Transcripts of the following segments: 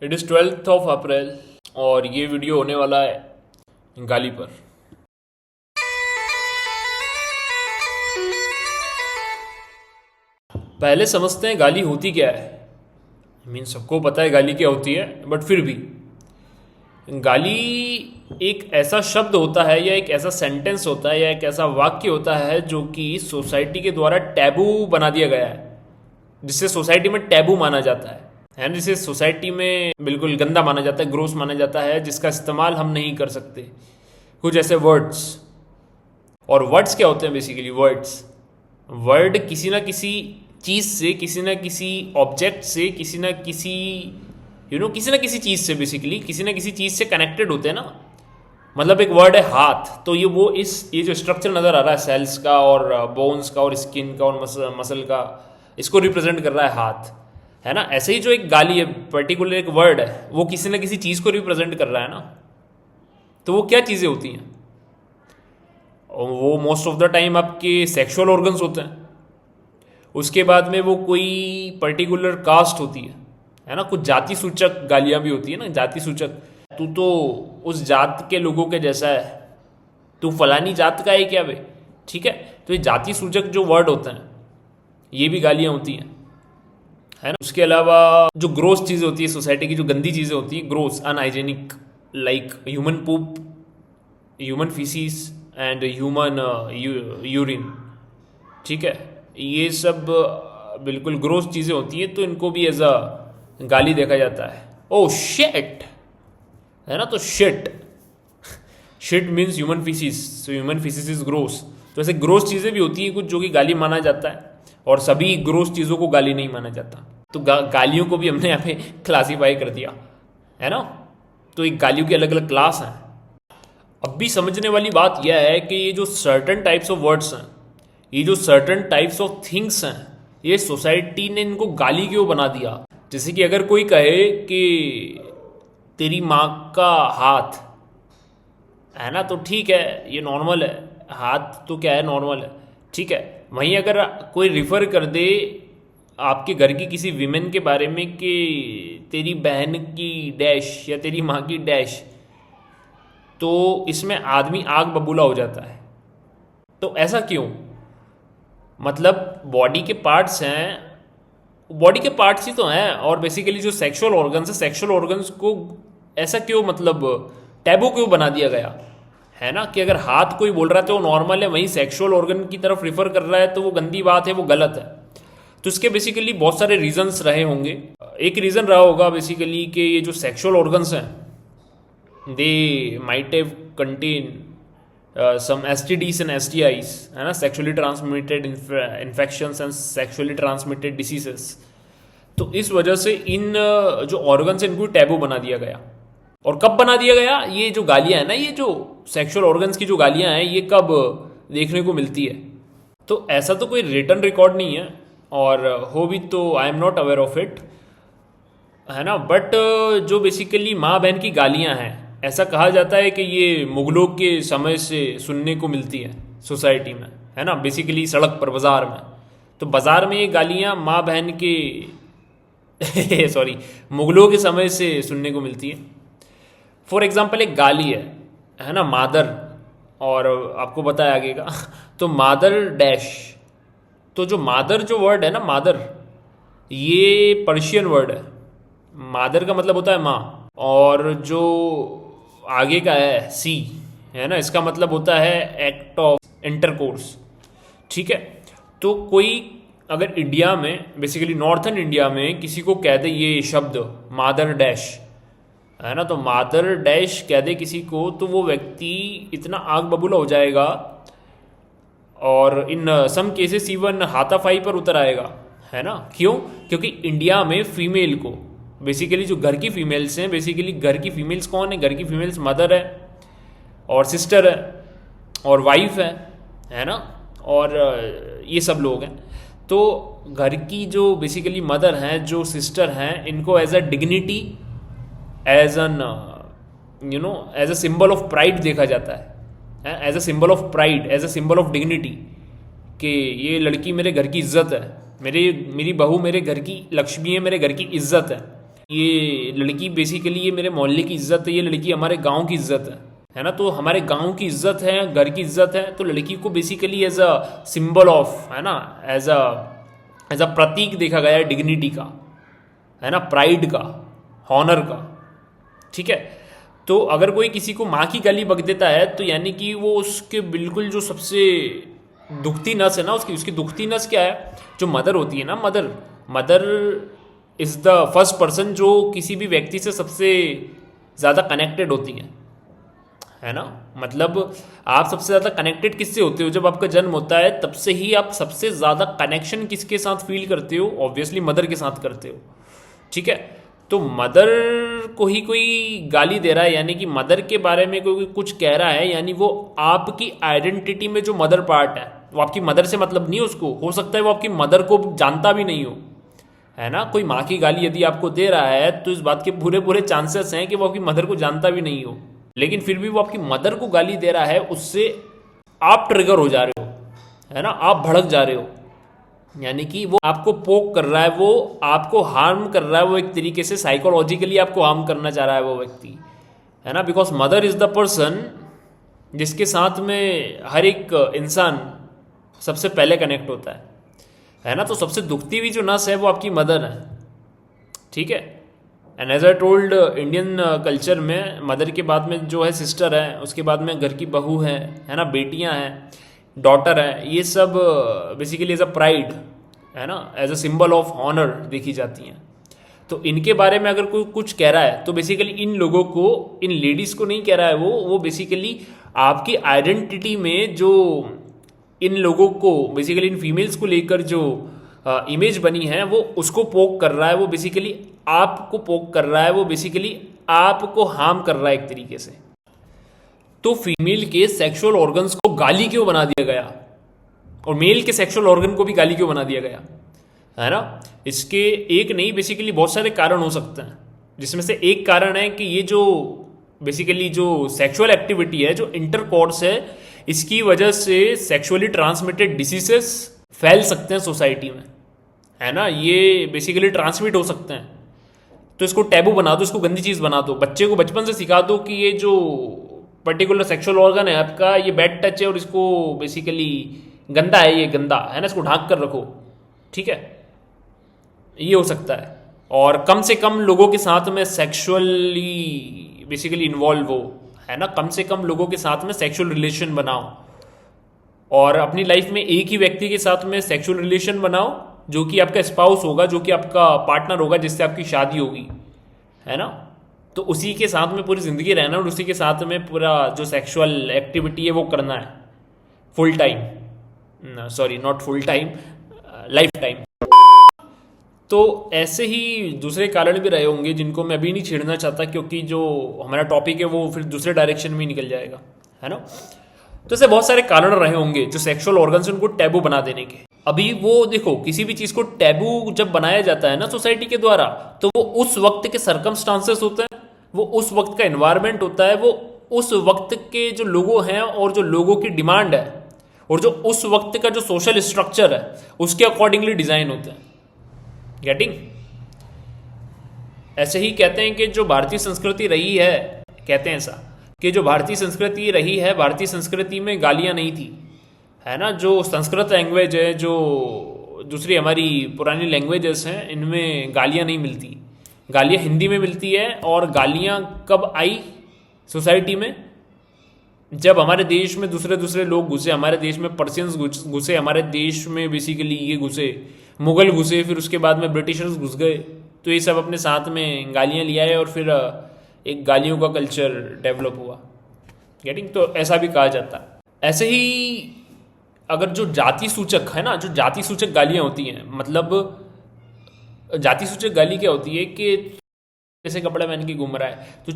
It is 12th of April और ये video होने वाला है गाली पर। पहले समझते हैं गाली होती क्या है। सबको पता है गाली क्या होती है, बट फिर भी गाली एक ऐसा शब्द होता है या एक ऐसा सेंटेंस होता है या एक ऐसा वाक्य होता है जो कि सोसाइटी के द्वारा टैबू बना दिया गया है, जिससे सोसाइटी में टैबू माना जाता है ना, जिसे सोसाइटी में बिल्कुल गंदा माना जाता है, ग्रोस माना जाता है, जिसका इस्तेमाल हम नहीं कर सकते। कुछ ऐसे वर्ड्स। और वर्ड्स क्या होते हैं बेसिकली? वर्ड किसी ना किसी चीज़ से, किसी ना किसी ऑब्जेक्ट से, किसी ना किसी किसी ना किसी चीज़ से, बेसिकली किसी ना किसी चीज़ से कनेक्टेड होते हैं ना। मतलब एक वर्ड है हाथ, तो ये जो स्ट्रक्चर नज़र आ रहा है सेल्स का और बोन्स का और स्किन का और मसल का, इसको रिप्रेजेंट कर रहा है हाथ, है ना। ऐसे ही जो एक गाली है, पर्टिकुलर एक वर्ड है, वो किसी ना किसी चीज़ को रिप्रेजेंट कर रहा है ना। तो वो क्या चीज़ें होती हैं? वो मोस्ट ऑफ द टाइम आपके सेक्सुअल ऑर्गन्स होते हैं। उसके बाद में वो कोई पर्टिकुलर कास्ट होती है ना। कुछ जाति सूचक गालियाँ भी होती है ना, जाति सूचक। तू तो उस जात के लोगों के जैसा है, तू फलानी जात का है क्या बे, ठीक है। तो ये जाति सूचक जो वर्ड होते हैं, ये भी गालियाँ होती हैं, है ना। उसके अलावा जो ग्रोस चीज़ें होती है सोसाइटी की, जो गंदी चीज़ें होती हैं, gross unhygienic, like human poop, human faeces and human urine, ठीक है। ये सब बिल्कुल ग्रोस चीज़ें होती हैं, तो इनको भी एज अ गाली देखा जाता है। ओ शिट, है ना। तो shit means human faeces, so human faeces is gross. तो ऐसे ग्रोस चीज़ें भी होती हैं कुछ जो कि गाली माना जाता है, और सभी ग्रोस चीज़ों को गाली नहीं माना जाता। तो गालियों को भी हमने यहाँ पे क्लासीफाई कर दिया, है ना। तो एक गालियों के अलग अलग क्लास हैं। अब भी समझने वाली बात यह है कि ये जो सर्टन टाइप्स ऑफ वर्ड्स हैं, ये जो सर्टन टाइप्स ऑफ थिंग्स हैं, ये सोसाइटी ने इनको गाली क्यों बना दिया। जैसे कि अगर कोई कहे कि तेरी माँ का हाथ, है ना, तो ठीक है, ये नॉर्मल है। हाथ तो क्या है, नॉर्मल है, ठीक है। वहीं अगर कोई रिफर कर दे आपके घर की किसी विमेन के बारे में कि तेरी बहन की डैश या तेरी माँ की डैश, तो इसमें आदमी आग बबूला हो जाता है। तो ऐसा क्यों? मतलब बॉडी के पार्ट्स हैं, बॉडी के पार्ट्स ही तो हैं, और बेसिकली जो सेक्सुअल ऑर्गन्स है, सेक्सुअल ऑर्गन्स को ऐसा क्यों, मतलब टैबू क्यों बना दिया गया, है ना। कि अगर हाथ कोई बोल रहा है तो वो नॉर्मल है, वहीं सेक्सुअल ऑर्गन की तरफ रिफर कर रहा है तो वो गंदी बात है, वो गलत है। तो इसके बेसिकली बहुत सारे रीजंस रहे होंगे। एक रीज़न रहा होगा बेसिकली कि ये जो सेक्सुअल ऑर्गन्स हैं, they might have contain some STDs and STIs, है ना, sexually transmitted infections and sexually transmitted diseases। तो इस वजह से इन जो ऑर्गन्स हैं, इनको टैबू बना दिया गया। और कब बना दिया गया? ये जो गालियाँ हैं ना, ये जो सेक्सुअल ऑर्गन्स की जो गालियाँ हैं, ये कब देखने को मिलती है? तो ऐसा तो कोई रिटन रिकॉर्ड नहीं है, और हो भी तो I am not aware of it, है ना। बट जो बेसिकली माँ बहन की गालियाँ हैं, ऐसा कहा जाता है कि ये मुगलों के समय से सुनने को मिलती है सोसाइटी में, है ना। बेसिकली सड़क पर, बाज़ार में। तो बाज़ार में ये गालियाँ माँ बहन के सॉरी, मुगलों के समय से सुनने को मिलती है। फॉर एग्जाम्पल एक गाली है ना, मादर, और आपको बताया आगे का तो मादर डैश। तो जो मादर जो वर्ड है ना, मादर, ये पर्शियन वर्ड है। मादर का मतलब होता है माँ, और जो आगे का है सी, है ना, इसका मतलब होता है एक्ट ऑफ इंटरकोर्स, ठीक है। तो कोई अगर इंडिया में, बेसिकली नॉर्थन इंडिया में किसी को कह दे ये शब्द मादर डैश, है ना, तो मादर डैश कह दे किसी को, तो वो व्यक्ति इतना आग बबूला हो जाएगा, और इन सम केसेस इवन हाथापाई पर उतर आएगा, है ना। क्यों? क्योंकि इंडिया में फीमेल को, बेसिकली जो घर की फीमेल्स हैं, बेसिकली घर की फीमेल्स कौन है? घर की फीमेल्स मदर है, और सिस्टर है, और वाइफ है ना, और ये सब लोग हैं। तो घर की जो बेसिकली मदर हैं, जो सिस्टर हैं, इनको as a dignity, as an as a symbol of pride देखा जाता है, as a symbol of pride, as a symbol of dignity, कि ये लड़की मेरे घर की इज्जत है, मेरी बहू मेरे घर की लक्ष्मी है, मेरे घर की इज्जत है। ये लड़की बेसिकली ये मेरे मोहल्ले की इज्जत है, ये लड़की हमारे गांव की इज्जत है ना। तो हमारे गांव की इज्जत है, घर की इज्जत है, तो लड़की को basically as a symbol of, है ना, एज अ प्रतीक देखा गया है डिग्निटी का, है ना, प्राइड का, हॉनर का। ठीक है, तो अगर कोई किसी को माँ की गाली बक देता है तो यानी कि वो उसके बिल्कुल जो सबसे दुखती नस है ना, उसकी उसकी दुखती नस क्या है, जो मदर होती है ना, mother mother is the first person जो किसी भी व्यक्ति से सबसे ज़्यादा कनेक्टेड होती है ना। मतलब आप सबसे ज़्यादा कनेक्टेड किससे होते हो, जब आपका जन्म होता है तब से ही आप सबसे ज़्यादा कनेक्शन किसके साथ फील करते हो, ऑब्वियसली मदर के साथ करते हो। ठीक है, तो मदर को ही कोई गाली दे रहा है, यानी कि मदर के बारे में कोई कुछ कह रहा है, यानी वो आपकी आइडेंटिटी में जो मदर पार्ट है, वो आपकी मदर से मतलब नहीं है उसको, हो सकता है वो आपकी मदर को जानता भी नहीं हो, है ना। कोई माँ की गाली यदि आपको दे रहा है तो इस बात के पूरे पूरे चांसेस हैं कि वो आपकी मदर को जानता भी नहीं हो, लेकिन फिर भी वो आपकी मदर को गाली दे रहा है, उससे आप ट्रिगर हो जा रहे हो, है ना, आप भड़क जा रहे हो, यानी कि वो आपको पोक कर रहा है, वो आपको हार्म कर रहा है, वो एक तरीके से साइकोलॉजिकली आपको हार्म करना चाह रहा है वो व्यक्ति, है ना। Because mother is the person जिसके साथ में हर एक इंसान सबसे पहले कनेक्ट होता है ना। तो सबसे दुखती हुई जो नस है वो आपकी मदर है। ठीक है, and as I told, Indian culture में मदर के बाद में जो है सिस्टर है, उसके बाद में घर की बहू है ना, बेटियां हैं, डॉटर है, ये सब बेसिकली एज अ प्राइड, है ना, as a symbol of honour देखी जाती हैं। तो इनके बारे में अगर कोई कुछ कह रहा है तो बेसिकली इन लोगों को, इन लेडीज़ को नहीं कह रहा है, वो बेसिकली आपकी आइडेंटिटी में जो इन लोगों को बेसिकली इन फीमेल्स को लेकर जो इमेज बनी है वो उसको पोक कर रहा है, वो बेसिकली आपको पोक कर रहा है, वो बेसिकली आपको हार्म कर रहा है एक तरीके से। तो फीमेल के सेक्सुअल ऑर्गन्स को गाली क्यों बना दिया गया, और मेल के सेक्सुअल ऑर्गन को भी गाली क्यों बना दिया गया, है ना। इसके एक नहीं, बेसिकली बहुत सारे कारण हो सकते हैं, जिसमें से एक कारण है कि ये जो बेसिकली जो सेक्सुअल एक्टिविटी है, जो इंटरकॉर्स है, इसकी वजह से सेक्सुअली ट्रांसमिटेड डिसीजेस फैल सकते हैं सोसाइटी में, है ना, ये बेसिकली ट्रांसमिट हो सकते हैं। तो इसको टैबू बना दो, इसको गंदी चीज़ बना दो, बच्चे को बचपन से सिखा दो कि ये जो पर्टिकुलर सेक्सुअल ऑर्गन है आपका, ये बैड टच है और इसको बेसिकली गंदा है, ये गंदा है ना, इसको ढांक कर रखो। ठीक है, ये हो सकता है। और कम से कम लोगों के साथ में सेक्सुअली बेसिकली इन्वॉल्व हो, है ना, कम से कम लोगों के साथ में सेक्सुअल रिलेशन बनाओ, और अपनी लाइफ में एक ही व्यक्ति के साथ में सेक्सुअल रिलेशन बनाओ जो कि आपका स्पाउस होगा, जो कि आपका पार्टनर होगा, जिससे आपकी शादी होगी, है ना। तो उसी के साथ में पूरी ज़िंदगी रहना और उसी के साथ में पूरा जो सेक्सुअल एक्टिविटी है वो करना है full time, sorry not full time, life time. तो ऐसे ही दूसरे कारण भी रहे होंगे जिनको मैं अभी नहीं छेड़ना चाहता, क्योंकि जो हमारा टॉपिक है वो फिर दूसरे डायरेक्शन में निकल जाएगा, है ना। तो ऐसे बहुत सारे कारण रहे होंगे जो सेक्सुअल ऑर्गन से उनको टैबू बना देने के। अभी वो देखो, किसी भी चीज़ को टैबू जब बनाया जाता है ना सोसाइटी के द्वारा, तो वो उस वक्त के सर्कमस्टांसेस होते हैं, वो उस वक्त का एनवायरनमेंट होता है, वो उस वक्त के जो लोगों हैं और जो लोगों की डिमांड है और जो उस वक्त का जो सोशल स्ट्रक्चर है उसके अकॉर्डिंगली डिज़ाइन होते हैं। गेटिंग? ऐसे ही कहते हैं कि जो भारतीय संस्कृति रही है, कहते हैं ऐसा कि जो भारतीय संस्कृति रही है, भारतीय संस्कृति में गालियाँ नहीं थी, है ना। जो संस्कृत लैंग्वेज है, जो दूसरी हमारी पुरानी लैंग्वेजेस हैं, इनमें गालियाँ नहीं मिलती, गालियाँ हिंदी में मिलती है। और गालियाँ कब आई सोसाइटी में? जब हमारे देश में दूसरे दूसरे लोग घुसे, हमारे देश में पर्शियंस घुसे, हमारे देश में बेसिकली ये घुसे, मुगल घुसे, फिर उसके बाद में ब्रिटिशर्स घुस गए, तो ये सब अपने साथ में गालियाँ ले आए और फिर एक गालियों का कल्चर डेवलप हुआ। गेटिंग? तो ऐसा भी कहा जाता है। ऐसे ही अगर जो जाति सूचक है ना, जो जाति सूचक गालियाँ होती हैं, मतलब जाति सूचक गाली क्या होती है कि जैसे कपड़ा पहन के घूम रहा है, तो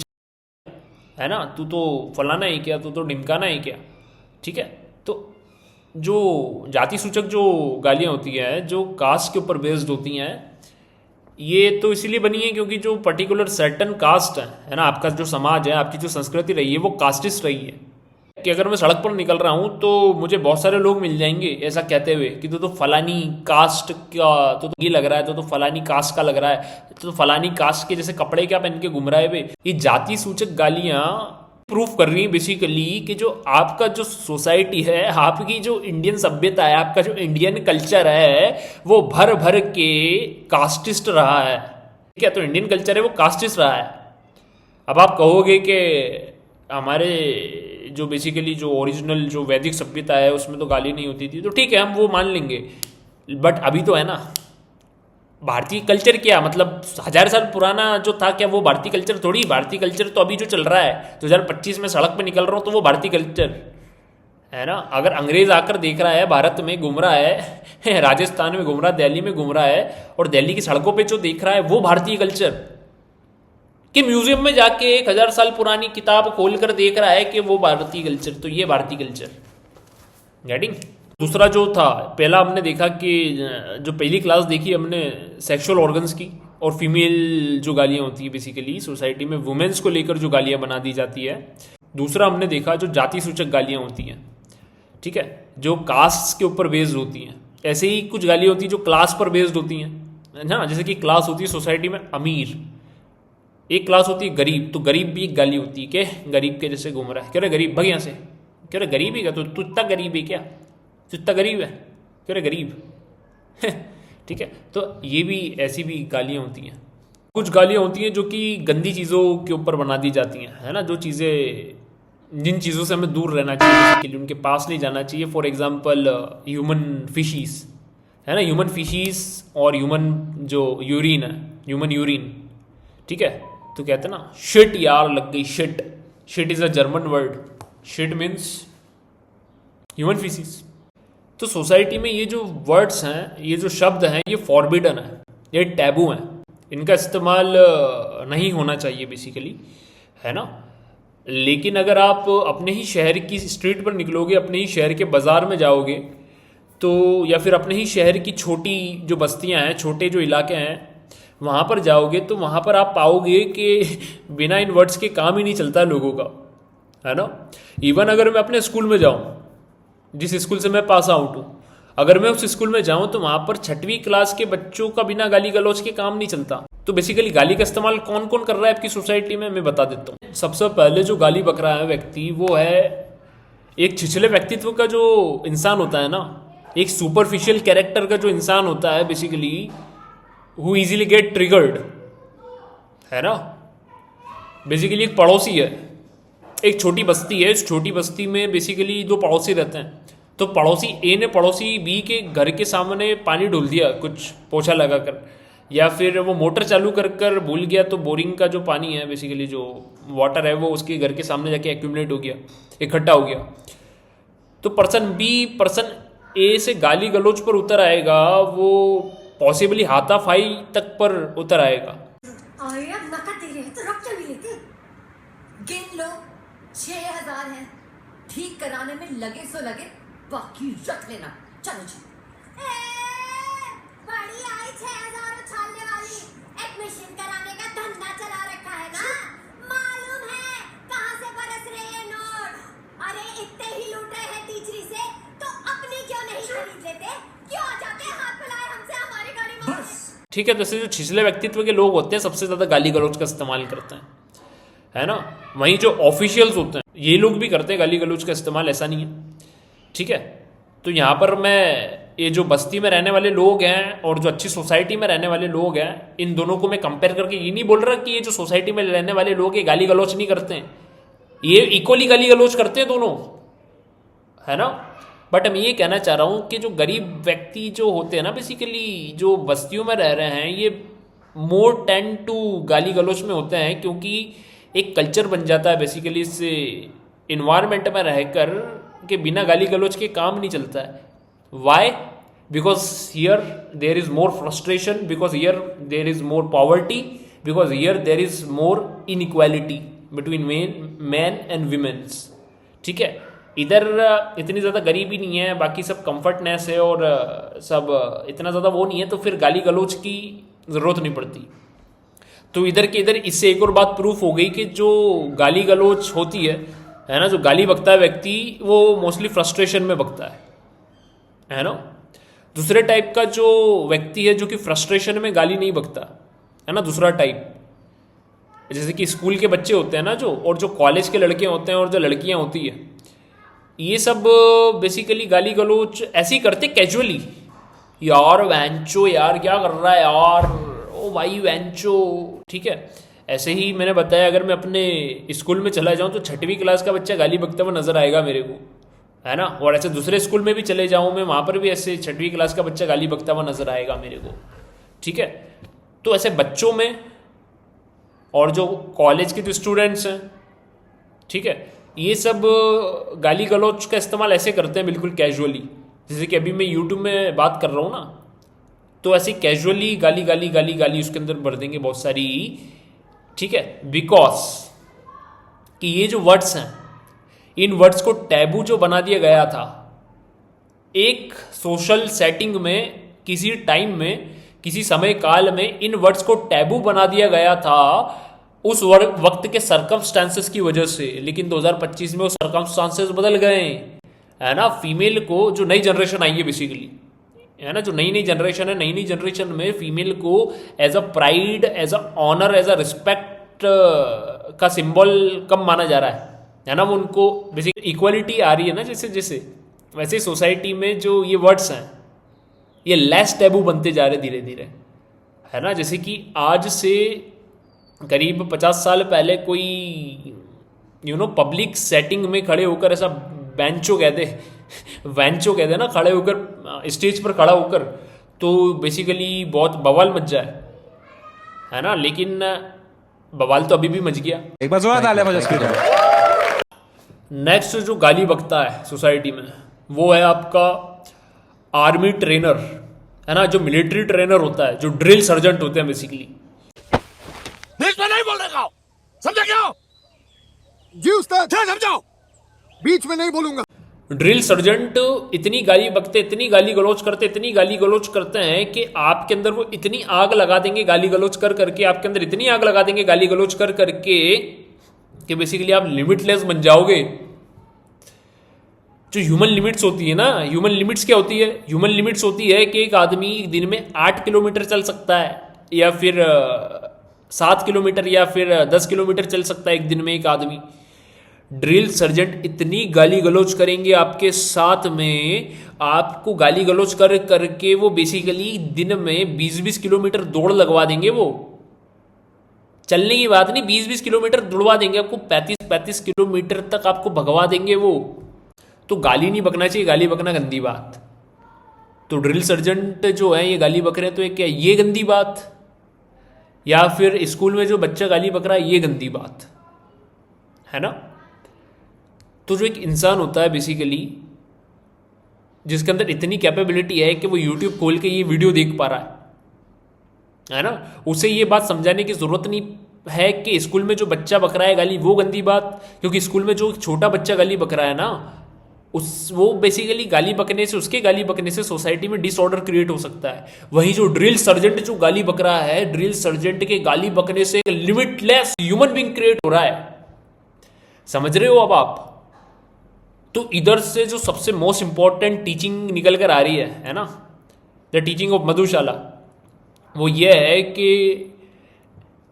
है ना, तू तो फलाना है क्या, तू तो ढिमकाना है क्या। ठीक है, तो जो जाति सूचक जो गालियाँ होती हैं, जो कास्ट के ऊपर बेस्ड होती हैं, ये तो इसीलिए बनी है क्योंकि जो पर्टिकुलर सर्टन कास्ट है ना, आपका जो समाज है, आपकी जो संस्कृति रही है वो कास्टिस्ट रही है, कि अगर मैं सड़क पर निकल रहा हूँ तो मुझे बहुत सारे लोग मिल जाएंगे ऐसा कहते हुए कि तो फलानी कास्ट का तो ये लग रहा है, तो फलानी कास्ट का लग रहा है, तो फलानी कास्ट के जैसे कपड़े क्या पहन के घूम रहा है बे। ये जाति सूचक गालियाँ प्रूफ कर रही है बेसिकली कि जो आपका जो सोसाइटी है, आपकी जो इंडियन सभ्यता है, आपका जो इंडियन कल्चर है वो भर भर के कास्टिस्ट रहा है। ठीक है, तो इंडियन कल्चर है वो कास्टिस्ट रहा है। अब आप कहोगे कि हमारे जो बेसिकली जो ओरिजिनल जो वैदिक सभ्यता है उसमें तो गाली नहीं होती थी, तो ठीक है हम वो मान लेंगे, बट अभी तो है ना भारतीय कल्चर। क्या मतलब 1000 साल पुराना जो था क्या वो भारतीय कल्चर थोड़ी? भारतीय कल्चर तो अभी जो चल रहा है 2025 में सड़क पे निकल रहा हूँ तो वो भारतीय कल्चर है ना। अगर अंग्रेज आकर देख रहा है भारत में घूम रहा है राजस्थान में घूम रहा है, दिल्ली में घूम रहा है और दिल्ली की सड़कों पे जो देख रहा है वो भारतीय कल्चर, कि म्यूजियम में जाके 1000 साल पुरानी किताब खोलकर देख रहा है कि वो भारतीय कल्चर, तो ये भारतीय कल्चर। गेटिंग? दूसरा जो था, पहला हमने देखा कि जो पहली क्लास देखी हमने सेक्सुअल ऑर्गन्स की और फीमेल जो गालियाँ होती है बेसिकली सोसाइटी में वुमेन्स को लेकर जो गालियाँ बना दी जाती है। दूसरा हमने देखा जो जाति सूचक गालियाँ होती हैं, ठीक है, जो कास्ट के ऊपर बेस्ड होती हैं। ऐसे ही कुछ गालियाँ होती हैं जो क्लास पर बेस्ड होती हैं ना, जैसे कि क्लास होती है सोसाइटी में अमीर, एक क्लास होती है गरीब, तो गरीब भी एक गाली होती है कि गरीब के जैसे घूम रहा है, कह रहे गरीब भग यहाँ से, कह रहे गरीब ही का, तो तू इतना गरीब है क्या, तू इतना गरीब है, कह रहे गरीब ठीक है, तो ये भी ऐसी भी गालियाँ होती हैं। कुछ गालियाँ होती हैं जो कि गंदी चीज़ों के ऊपर बना दी जाती हैं, है ना, जो चीज़ें जिन चीज़ों से हमें दूर रहना चाहिए बेसिकली, उनके पास नहीं जाना चाहिए। फॉर एग्जांपल ह्यूमन फिशीज़, है ना, ह्यूमन फिशीज़ और ह्यूमन जो यूरिन है, ह्यूमन यूरिन, ठीक है, तो कहते हैं ना शिट यार लग गई, shit, shit is a German word, shit means human faeces. तो सोसाइटी में ये जो वर्ड्स हैं, ये जो शब्द हैं, ये फॉरबिडन है, ये टैबू हैं, इनका इस्तेमाल नहीं होना चाहिए बेसिकली, है ना। लेकिन अगर आप अपने ही शहर की स्ट्रीट पर निकलोगे, अपने ही शहर के बाज़ार में जाओगे तो, या फिर अपने ही शहर की छोटी जो बस्तियां हैं, छोटे जो इलाके हैं, वहाँ पर जाओगे तो वहाँ पर आप पाओगे कि बिना इन वर्ड्स के काम ही नहीं चलता लोगों का, है ना। इवन अगर मैं अपने स्कूल में जाऊँ, जिस स्कूल से मैं पास आउट हूँ, अगर मैं उस स्कूल में जाऊँ तो वहाँ पर 6वीं क्लास के बच्चों का बिना गाली गलौज के काम नहीं चलता। तो बेसिकली गाली का इस्तेमाल कौन कौन कर रहा है आपकी सोसाइटी में, मैं बता देता हूँ। सबसे पहले जो गाली बक रहा है व्यक्ति, वो है एक छिछले व्यक्तित्व का जो इंसान होता है ना, एक सुपरफिशियल कैरेक्टर का जो इंसान होता है basically, who easily get triggered, है ना। बेसिकली एक पड़ोसी है, एक छोटी बस्ती है, इस छोटी बस्ती में बेसिकली दो पड़ोसी रहते हैं। तो पड़ोसी ए ने पड़ोसी बी के घर के सामने पानी डोल दिया कुछ पोछा लगाकर, या फिर वो मोटर चालू कर कर भूल गया, तो बोरिंग का जो पानी है बेसिकली जो वाटर है वो उसके घर के सामने जाके एक्यूमुलेट हो गया, इकट्ठा हो गया। तो पर्सन बी पर्सन ए से गाली गलौज पर उतर आएगा, वो पॉसिबली हाथापाई तक पर उतर आएगा। अरे अब नका तेरे हैं तो रख क्या भी लेते, गिन लो 6000 है, ठीक कराने में लगे सो लगे, बाकी रख लेना। चलो जी। बड़ी आई 6000 उछालने वाली, एडमिशन कराने का धंधा चला रखा है ना, मालूम है कहाँ से बरस रहे हैं नोट। अरे इतने ही लूटे हैं टीचरी से, तो अपनी क्यों नहीं खरीद लेते, क्यों आ जाते हाथ फैलाए हमसे हमारी गाड़ी मांगने। ठीक है, जैसे जो छिछले व्यक्तित्व के लोग होते हैं सबसे ज़्यादा गाली गलौज का इस्तेमाल करते हैं, है ना। वहीं जो ऑफिशियल्स होते हैं ये लोग भी करते हैं गाली गलौज का इस्तेमाल, ऐसा नहीं है, ठीक है। तो यहाँ पर मैं ये जो बस्ती में रहने वाले लोग हैं और जो अच्छी सोसाइटी में रहने वाले लोग हैं, इन दोनों को मैं कंपेयर करके ये नहीं बोल रहा कि ये जो सोसाइटी में रहने वाले लोग ये गाली गलौज नहीं करते हैं, ये इक्वली गाली गलौज करते हैं दोनों, है ना। बट मैं ये कहना चाह रहा हूँ कि जो गरीब व्यक्ति जो होते हैं ना बेसिकली, जो बस्तियों में रह रहे हैं, ये मोर टेंड टू गाली गलौज में होते हैं, क्योंकि एक कल्चर बन जाता है बेसिकली इस इन्वायरमेंट में रहकर कि बिना गाली गलौज के काम नहीं चलता है। Why? Because here there is more frustration, because here there is more poverty, because here there is more inequality between man and womens, ठीक है। इधर इतनी ज़्यादा गरीबी नहीं है, बाकी सब कंफर्टनेस है और सब इतना ज़्यादा वो नहीं है, तो फिर गाली गलौज की ज़रूरत नहीं पड़ती। तो इधर के इधर इससे एक और बात प्रूफ हो गई कि जो गाली गलौज होती है है ना। जो गाली बकता है व्यक्ति वो मोस्टली फ्रस्ट्रेशन में बकता है ना। दूसरे टाइप का जो व्यक्ति है जो कि फ्रस्ट्रेशन में गाली नहीं बकता, है ना, दूसरा टाइप, जैसे कि स्कूल के बच्चे होते हैं ना जो, और जो कॉलेज के लड़के होते हैं और जो लड़कियां होती है, ये सब बेसिकली गाली गलोच ऐसे ही करते कैजुअली, यार वैंचो, यार क्या कर रहा है यार, ओ भाई वैंचो, ठीक है। ऐसे ही मैंने बताया अगर मैं अपने स्कूल में चला जाऊं तो 6वीं क्लास का बच्चा गाली बकता हुआ नजर आएगा मेरे को, है ना। और ऐसे दूसरे स्कूल में भी चले जाऊं मैं, वहां पर भी ऐसे 6वीं क्लास का बच्चा गाली बकता हुआ नजर आएगा मेरे को, ठीक है। तो ऐसे बच्चों में और जो कॉलेज के जो स्टूडेंट्स हैं, ठीक है, ये सब गाली गलौच का इस्तेमाल ऐसे करते हैं बिल्कुल कैजुअली, जैसे कि अभी मैं यूट्यूब में बात कर रहा हूँ ना, तो ऐसे कैजुअली गाली गाली गाली गाली उसके अंदर भर देंगे बहुत सारी, ठीक है। बिकॉज कि ये जो वर्ड्स हैं, इन वर्ड्स को टैबू जो बना दिया गया था एक सोशल सेटिंग में, किसी टाइम में, किसी समय काल में इन वर्ड्स को टैबू बना दिया गया था उस वक्त के सर्कमस्टांसेस की वजह से। लेकिन 2025 में वो सर्कमस्टांसेस बदल गए, है ना। फीमेल को, जो नई जनरेशन आई है बेसिकली, है ना, जो नई नई जनरेशन है, नई नई जनरेशन में फीमेल को as a pride, as a honour, as a respect का सिंबल कम माना जा रहा है ना। वो उनको बेसिक इक्वालिटी आ रही है ना जैसे जैसे, वैसे सोसाइटी में जो ये वर्ड्स हैं ये लेस टैबू बनते जा रहे धीरे धीरे, है ना। जैसे कि आज से करीब 50 साल पहले कोई पब्लिक सेटिंग में खड़े होकर ऐसा बेंचो कहते वेंचो कहते ना, खड़े होकर स्टेज पर खड़ा होकर, तो बेसिकली बहुत बवाल मच जाए, है ना। लेकिन बवाल तो अभी भी मच गया। एक बार जोर डाले मुझे स्पीकर। नेक्स्ट जो गाली बकता है सोसाइटी में वो है आपका आर्मी ट्रेनर, है ना, जो मिलिट्री ट्रेनर होता है, जो ड्रिल सर्जेंट होते हैं बेसिकली। बीच में नहीं बोलने का, समझा क्या? जी उस्ताद, समझाओ। बीच में नहीं बोलूंगा। ड्रिल सर्जेंट इतनी गाली बकते, इतनी गाली गलौच करते, इतनी गाली गलौच करते हैं कि आपके अंदर वो इतनी आग लगा देंगे गाली गलौच कर करके, आपके अंदर इतनी आग लगा देंगे गाली गलौच कर करके कि बेसिकली आप लिमिटलेस बन जाओगे। जो ह्यूमन लिमिट्स होती है ना, ह्यूमन लिमिट्स क्या होती है? ह्यूमन लिमिट्स होती है कि एक आदमी दिन में 8 किलोमीटर चल सकता है, या फिर 7 किलोमीटर, या फिर 10 किलोमीटर चल सकता है एक दिन में एक आदमी। ड्रिल सर्जेंट इतनी गाली गलौच करेंगे आपके साथ में, आपको गाली गलौच कर करके वो बेसिकली दिन में 20-20 किलोमीटर दौड़ लगवा देंगे। वो चलने की बात नहीं, 20-20 किलोमीटर दौड़वा देंगे आपको, 35-35 किलोमीटर तक आपको भगवा देंगे वो। तो गाली नहीं बकना चाहिए, गाली बकना गंदी बात। तो ड्रिल सर्जेंट जो है ये गाली बक रहे हैं, तो क्या ये गंदी बात? या फिर स्कूल में जो बच्चा गाली बक रहा है ये गंदी बात है ना। तो जो एक इंसान होता है बेसिकली, जिसके अंदर इतनी कैपेबिलिटी है कि वो यूट्यूब खोल के ये वीडियो देख पा रहा है ना, उसे ये बात समझाने की जरूरत नहीं है कि स्कूल में जो बच्चा बक रहा है गाली वो गंदी बात, क्योंकि स्कूल में जो छोटा बच्चा गाली बक रहा है ना, वो बेसिकली गाली बकने से, उसके गाली बकने से सोसाइटी में डिसऑर्डर क्रिएट हो सकता है। वहीं जो ड्रिल सर्जेंट जो गाली बक रहा है, ड्रिल सर्जेंट के गाली बकने से लिमिटलेस ह्यूमन बीइंग क्रिएट हो रहा है। समझ रहे हो अब आप? तो इधर से जो सबसे मोस्ट इंपॉर्टेंट टीचिंग निकल कर आ रही है ना, द टीचिंग ऑफ मधुशाला, वो ये है कि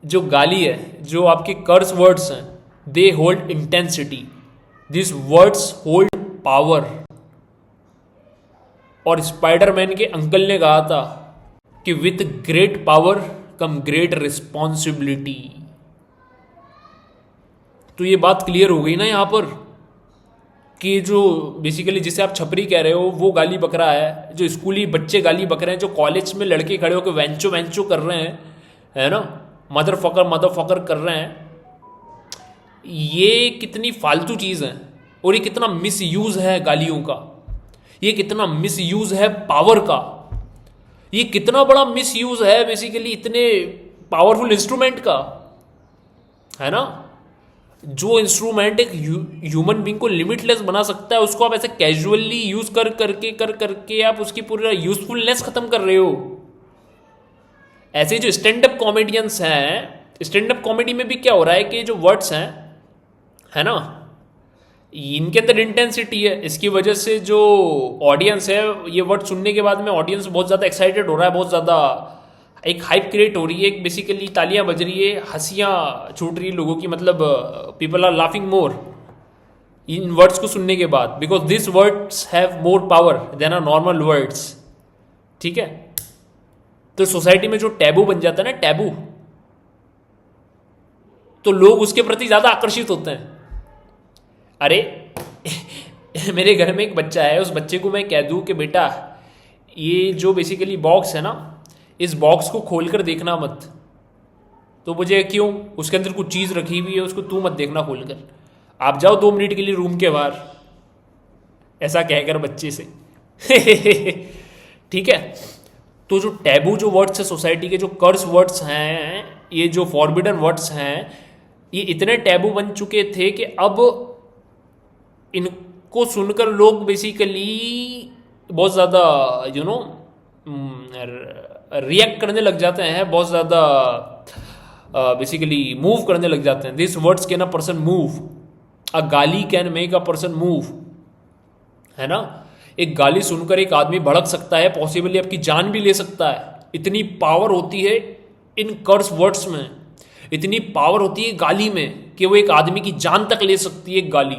जो गाली है, जो आपके कर्स वर्ड्स हैं, they hold intensity, this words hold power. और स्पाइडरमैन के अंकल ने कहा था कि with great power come great responsibility. तो ये बात क्लियर हो गई ना यहां पर कि जो बेसिकली जिसे आप छपरी कह रहे हो वो गाली बक रहा है, जो स्कूली बच्चे गाली बक रहे हैं, जो कॉलेज में लड़के खड़े होकर वेंचो वेंचो कर रहे हैं, है ना, मदर फकर कर रहे हैं, ये कितनी फालतू चीज़ है। और ये कितना मिस यूज है गालियों का, ये कितना मिस यूज है पावर का, ये कितना बड़ा मिस यूज है बेसिकली इतने पावरफुल इंस्ट्रूमेंट का, है ना। जो इंस्ट्रूमेंट एक ह्यूमन बीइंग को लिमिटलेस बना सकता है, उसको आप ऐसे कैजुअली यूज कर करके आप उसकी पूरी यूजफुलनेस खत्म कर रहे हो। ऐसे जो स्टैंड अप कॉमेडियंस हैं, स्टैंड अप कॉमेडी में भी क्या हो रहा है कि जो वर्ड्स हैं, है ना, इनके अंदर इंटेंसिटी है, इसकी वजह से जो ऑडियंस है ये वर्ड सुनने के बाद में ऑडियंस बहुत ज़्यादा एक्साइटेड हो रहा है, बहुत ज़्यादा एक हाइप क्रिएट हो रही है, एक बेसिकली तालियां बज रही है, हंसियां छूट रही है लोगों की, मतलब people are laughing more in words को सुनने के बाद, because this words have more power than are normal words. ठीक है, तो सोसाइटी में जो टैबू बन जाता है ना, टैबू, तो लोग उसके प्रति ज्यादा आकर्षित होते हैं। अरे मेरे घर में एक बच्चा है, उस बच्चे को मैं कह दूं कि बेटा ये जो बेसिकली बॉक्स है ना, इस बॉक्स को खोलकर देखना मत, तो मुझे क्यों, उसके अंदर कुछ चीज रखी हुई है, उसको तू मत देखना खोलकर, आप जाओ 2 मिनट के लिए रूम के बाहर, ऐसा कहकर बच्चे से ठीक है। तो जो टैबू जो वर्ड्स है सोसाइटी के, जो कर्स वर्ड्स हैं, ये जो फॉरबिडन वर्ड्स हैं, ये इतने टैबू बन चुके थे कि अब इनको सुनकर लोग बेसिकली बहुत ज़्यादा रिएक्ट करने लग जाते हैं, बहुत ज़्यादा बेसिकली मूव करने लग जाते हैं। This words can a person move, a गाली can make a person move, है ना। एक गाली सुनकर एक आदमी भड़क सकता है, पॉसिबली आपकी जान भी ले सकता है। इतनी पावर होती है इन कर्स वर्ड्स में, इतनी पावर होती है गाली में कि वो एक आदमी की जान तक ले सकती है एक गाली।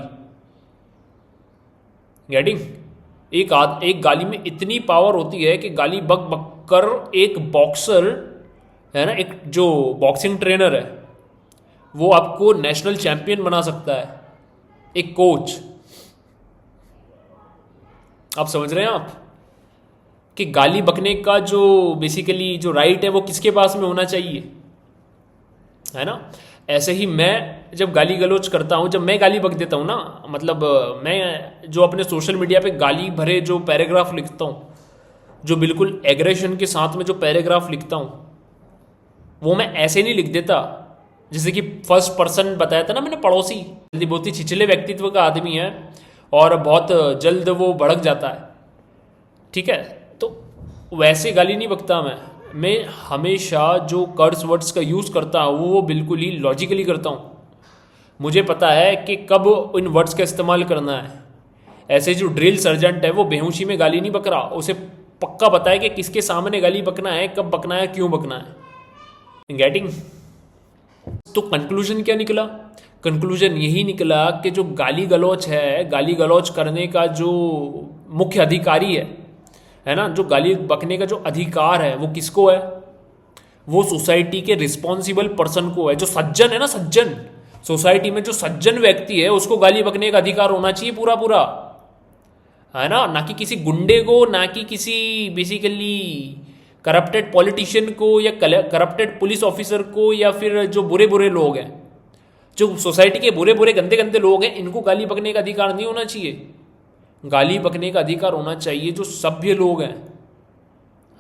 गेटिंग? एक गाली में इतनी पावर होती है कि गाली बक बक कर एक बॉक्सर है ना, एक जो बॉक्सिंग ट्रेनर है वो आपको नेशनल चैंपियन बना सकता है, एक कोच। आप समझ रहे हैं आप कि गाली बकने का जो बेसिकली जो राइट है वो किसके पास में होना चाहिए, है ना। ऐसे ही मैं जब गाली गलौज करता हूं, जब मैं गाली बक देता हूं ना, मतलब मैं जो अपने सोशल मीडिया पे गाली भरे जो पैराग्राफ लिखता हूं, जो बिल्कुल एग्रेशन के साथ में जो पैराग्राफ लिखता हूं, वो मैं ऐसे नहीं लिख देता जैसे कि फर्स्ट पर्सन बताया था ना मैंने, पड़ोसी बहुत ही छिछले व्यक्तित्व का आदमी है और बहुत जल्द वो भड़क जाता है। ठीक है, तो वैसे गाली नहीं बकता मैं हमेशा जो कर्स वर्ड्स का यूज़ करता हूँ वो बिल्कुल ही लॉजिकली करता हूँ। मुझे पता है कि कब इन वर्ड्स का इस्तेमाल करना है। ऐसे जो ड्रिल सर्जेंट है वो बेहोशी में गाली नहीं बक रहा, उसे पक्का पता है कि किसके सामने गाली बकना है, कब बकना है, क्यों बकना है। गेटिंग? तो कंक्लूजन क्या निकला? कंक्लूजन यही निकला कि जो गाली गलौज है, गाली गलौज करने का जो मुख्य अधिकारी है ना, जो गाली बकने का जो अधिकार है वो किसको है? वो सोसाइटी के रिस्पॉन्सिबल पर्सन को है, जो सज्जन है ना, सज्जन। सोसाइटी में जो सज्जन व्यक्ति है उसको गाली बकने का अधिकार होना चाहिए पूरा पूरा, है ना कि किसी गुंडे को, ना कि किसी बेसिकली करप्टेड पॉलिटिशियन को या करप्टेड पुलिस ऑफिसर को, या फिर जो बुरे बुरे लोग हैं, जो सोसाइटी के बुरे बुरे गंदे गंदे लोग हैं, इनको गाली बकने का अधिकार नहीं होना चाहिए। गाली बकने का अधिकार होना चाहिए जो सभ्य लोग हैं,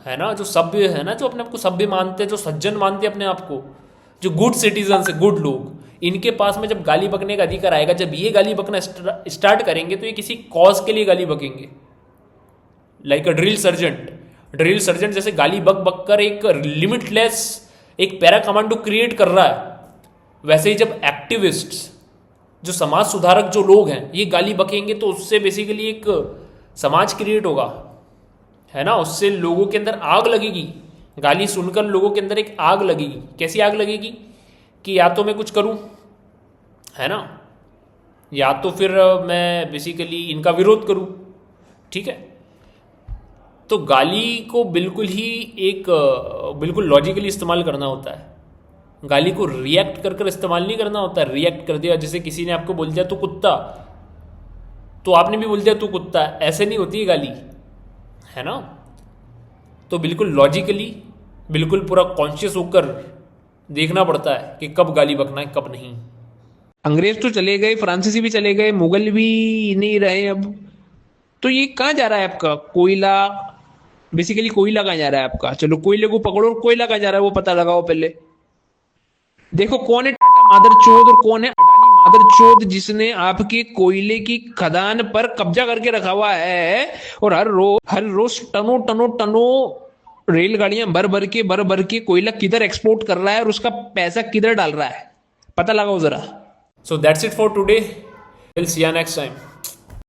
है ना, जो सभ्य है ना, जो अपने आप को सभ्य मानते हैं, जो सज्जन मानते हैं अपने आप को, जो गुड सिटीजन है, गुड लोग, इनके पास में जब गाली बकने का अधिकार आएगा, जब ये गाली बकना स्टार्ट करेंगे तो ये किसी कॉज के लिए गाली बकेंगे। लाइक अ ड्रिल सर्जेंट जैसे गाली बक बक कर एक लिमिटलेस एक पैरा कमांडो क्रिएट कर रहा है, वैसे ही जब एक्टिविस्ट्स, जो समाज सुधारक जो लोग हैं, ये गाली बकेंगे तो उससे बेसिकली एक समाज क्रिएट होगा, है ना। उससे लोगों के अंदर आग लगेगी, गाली सुनकर लोगों के अंदर एक आग लगेगी। कैसी आग लगेगी? कि या तो मैं कुछ करूं, है ना, या तो फिर मैं बेसिकली इनका विरोध करूं। ठीक है, तो गाली को बिल्कुल ही एक बिल्कुल लॉजिकली इस्तेमाल करना होता है। गाली को रिएक्ट कर कर इस्तेमाल नहीं करना होता है। रिएक्ट कर दिया, जैसे किसी ने आपको बोल दिया तू कुत्ता, तो आपने भी बोल दिया तू कुत्ता, ऐसे नहीं होती है गाली, है ना। तो बिल्कुल लॉजिकली, बिल्कुल पूरा कॉन्शियस होकर देखना पड़ता है कि कब गाली बकना है, कब नहीं। अंग्रेज तो चले गए, फ्रांसीसी भी चले गए, मुगल भी नहीं रहे अब, तो ये कहाँ जा रहा है आपका कोयला? बेसिकली कोयला कहाँ जा रहा है आपका? चलो कोयले को पकड़ो, कोयला कहाँ जा रहा है वो पता लगाओ पहले। देखो कौन है टाटा मादरचोद और कौन है अडानी मादरचोद जिसने आपके कोयले की खदान पर कब्जा करके रखा हुआ है, और हर रोज टनों रेलगाड़ियां भर भर के कोयला किधर एक्सपोर्ट कर रहा है और उसका पैसा किधर डाल रहा है, पता लगाओ जरा। So that's it for today. We'll see you next time.